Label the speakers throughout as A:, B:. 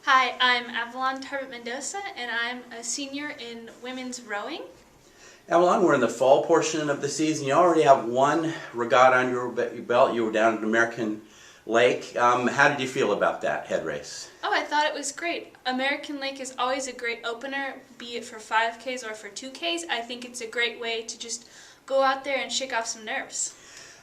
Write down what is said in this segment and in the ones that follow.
A: Hi, I'm Avalon Tarbet-Mendoza, and I'm a senior in women's rowing.
B: Avalon, we're in the fall portion of the season. You already have one regatta on your belt. You were down at American Lake. How did you feel about that head race?
A: Oh, I thought it was great. American Lake is always a great opener, be it for 5Ks or for 2Ks. I think it's a great way to just go out there and shake off some nerves.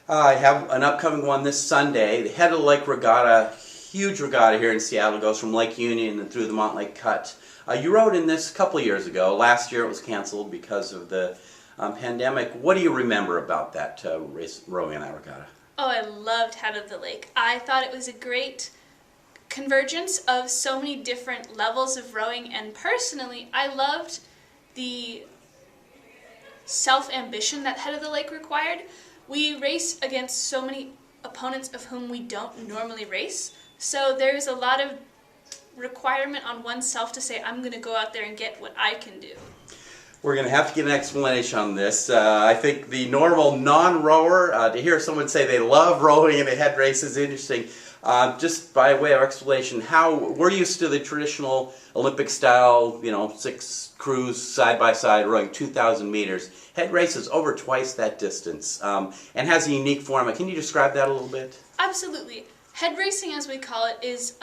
B: I have an upcoming one this Sunday. The Head of the Lake Regatta, huge regatta here in Seattle, goes from Lake Union and through the Montlake Cut. You rowed in this a couple of years ago. Last year it was canceled because of the pandemic. What do you remember about that race, rowing in that regatta?
A: Oh, I loved Head of the Lake. I thought it was a great convergence of so many different levels of rowing, and personally, I loved the self-ambition that Head of the Lake required. We race against so many opponents of whom we don't normally race, so there's a lot of requirement on oneself to say, I'm going to go out there and get what I can do.
B: We're going to have to get an explanation on this. I think the normal non-rower, to hear someone say they love rowing in a head race is interesting. Just by way of explanation, how we're used to the traditional Olympic style, 6 crews side by side rowing 2,000 meters. Head race is over twice that distance and has a unique format. Can you describe that a little bit?
A: Absolutely. Head racing, as we call it, is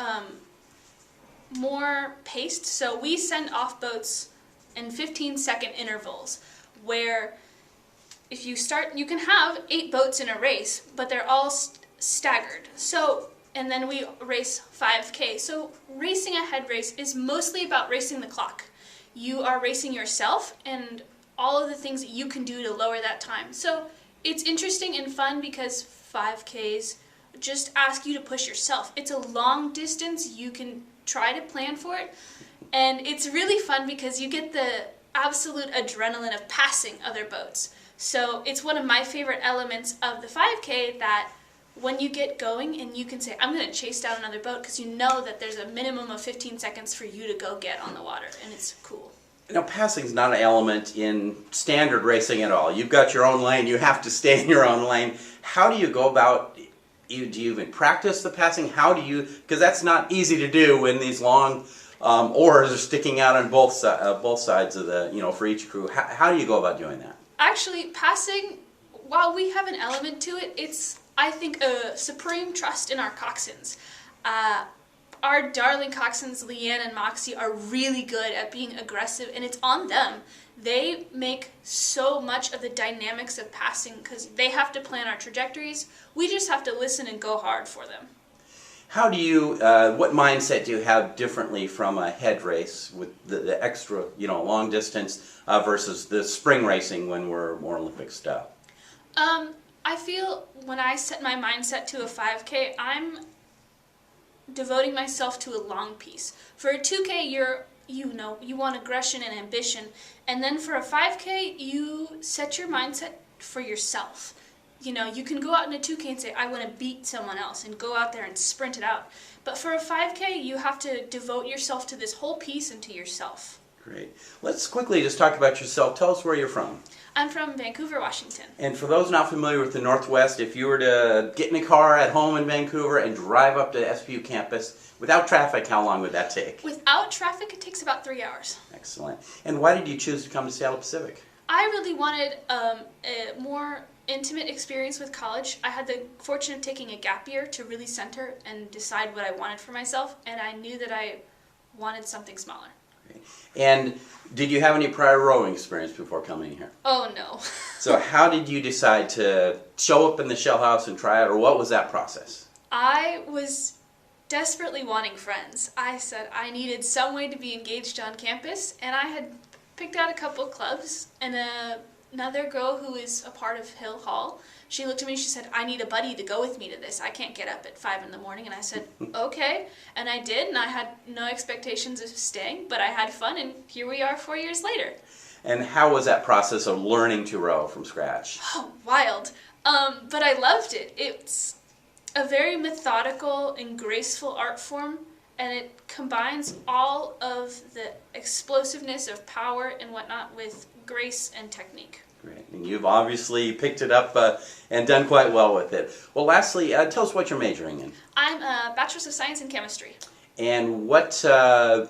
A: more paced. So we send off boats in 15-second intervals, where if you start, you can have 8 boats in a race, but they're all staggered. So, and then we race 5K. So racing a head race is mostly about racing the clock. You are racing yourself and all of the things that you can do to lower that time. So it's interesting and fun because 5Ks just ask you to push yourself. It's a long distance. You can try to plan for it. And it's really fun because you get the absolute adrenaline of passing other boats. So it's one of my favorite elements of the 5K, that when you get going and you can say, I'm going to chase down another boat, because you know that there's a minimum of 15 seconds for you to go get on the water, and it's cool.
B: Now, passing is not an element in standard racing at all. You've got your own lane. You have to stay in your own lane. How do you go about, do you even practice the passing? How do you, because that's not easy to do when these long oars are sticking out on both sides of the, for each crew. How do you go about doing that?
A: Actually, passing, while we have an element to it, it's, I think, a supreme trust in our coxswains. Our darling coxswains, Leanne and Moxie, are really good at being aggressive, and it's on them. They make so much of the dynamics of passing because they have to plan our trajectories. We just have to listen and go hard for them.
B: How do you, what mindset do you have differently from a head race with the extra, long distance versus the spring racing when we're more Olympic style?
A: I feel when I set my mindset to a 5K, I'm devoting myself to a long piece. For a 2K, you want aggression and ambition, and then for a 5K, you set your mindset for yourself. You can go out in a 2K and say, I want to beat someone else, and go out there and sprint it out. But for a 5K, you have to devote yourself to this whole piece and to yourself.
B: Great. Let's quickly just talk about yourself. Tell us where you're from.
A: I'm from Vancouver, Washington.
B: And for those not familiar with the Northwest, if you were to get in a car at home in Vancouver and drive up to SPU campus without traffic, how long would that take?
A: Without traffic, it takes about 3 hours.
B: Excellent. And why did you choose to come to Seattle Pacific?
A: I really wanted a more intimate experience with college. I had the fortune of taking a gap year to really center and decide what I wanted for myself, and I knew that I wanted something smaller.
B: Okay. And did you have any prior rowing experience before coming here?
A: Oh, no.
B: So how did you decide to show up in the Shell House and try it, or what was that process?
A: I was desperately wanting friends. I said I needed some way to be engaged on campus, and I had picked out a couple clubs, and another girl who is a part of Hill Hall, she looked at me and she said, I need a buddy to go with me to this. I can't get up at 5 in the morning. And I said, okay. And I did, and I had no expectations of staying, but I had fun, and here we are 4 years later.
B: And how was that process of learning to row from scratch?
A: Oh, wild. But I loved it. It's a very methodical and graceful art form, and it combines all of the explosiveness of power and whatnot with grace and technique.
B: Great. And you've obviously picked it up and done quite well with it. Well, lastly, tell us what you're majoring in.
A: I'm a Bachelor's of Science in Chemistry.
B: And what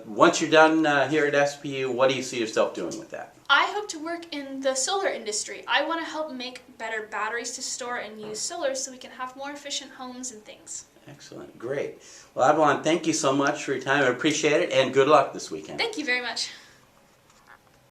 B: once you're done here at SPU, what do you see yourself doing with that?
A: I hope to work in the solar industry. I want to help make better batteries to store and use solar so we can have more efficient homes and things.
B: Excellent, great. Well, Avalon, thank you so much for your time. I appreciate it, and good luck this weekend.
A: Thank you very much.